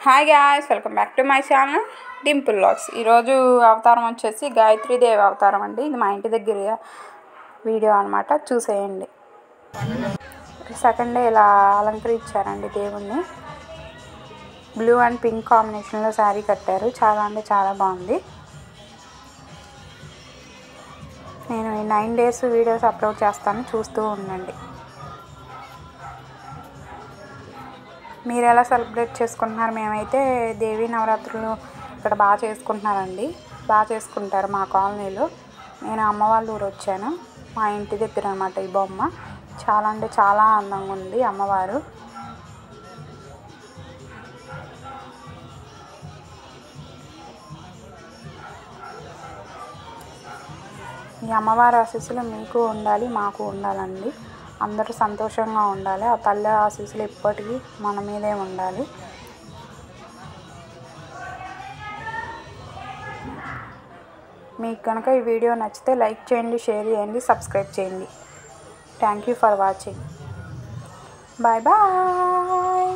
Hi guys, welcome back to my channel Dimple vlogs. ఈరోజు అవతారం వచ్చేసి గాయత్రీదేవి అవతారం అండి. ఇది మా ఇంటి దగ్గర వీడియో అనమాట, చూసేయండి. సెకండ్ డే ఇలా అలంకరించారండి దేవుణ్ణి. బ్లూ అండ్ పింక్ కాంబినేషన్లో శారీ కట్టారు. చాలా అంటే చాలా బాగుంది. నేను ఈ 9 days వీడియోస్ అప్లోడ్ చేస్తాను, చూస్తూ ఉండండి. మీరు ఎలా సెలబ్రేట్ చేసుకుంటున్నారు? మేమైతే దేవీ నవరాత్రులు ఇక్కడ బాగా చేసుకుంటున్నారండి. బాగా చేసుకుంటారు మా కాలనీలో. నేను అమ్మ వాళ్ళ ఊరు వచ్చాను, మా ఇంటి దగ్గర అనమాట. ఈ బొమ్మ చాలా అంటే చాలా అందంగా ఉంది అమ్మవారు. ఈ అమ్మవారి ఆశీస్సులు మీకు ఉండాలి, మాకు ఉండాలండి. అందరూ సంతోషంగా ఉండాలి. ఆ తల్లి ఆశీస్సులు ఎప్పటికీ మన మీదే ఉండాలి. మీకు కనుక ఈ వీడియో నచ్చితే లైక్ చేయండి, షేర్ చేయండి, సబ్స్క్రైబ్ చేయండి. Thank you for watching. Bye bye.